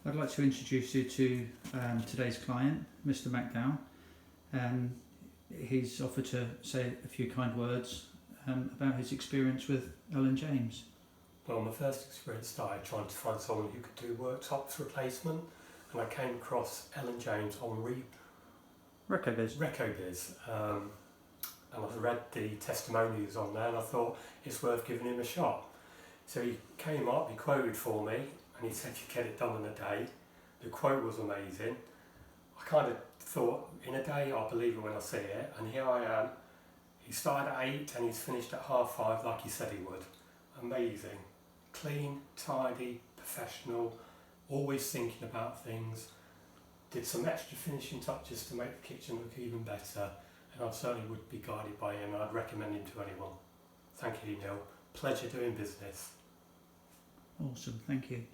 I'd like to introduce you to today's client, Mr. McDowell. He's offered to say a few kind words about his experience with Ellen James. Well, my first experience started trying to find someone who could do worktops replacement, and I came across Ellen James on Recoviz. And I've read the testimonials on there, and I thought it's worth giving him a shot. So he came up, he quoted for me, and he said you get it done in a day. The quote was amazing. I kind of thought, in a day I'll believe it when I see it, and here I am. He started at 8 and he's finished at 5:30 like he said he would. Amazing. Clean, tidy, professional, always thinking about things. Did some extra finishing touches to make the kitchen look even better, and I certainly would be guided by him, and I'd recommend him to anyone. Thank you, Neil. Pleasure doing business. Awesome, thank you.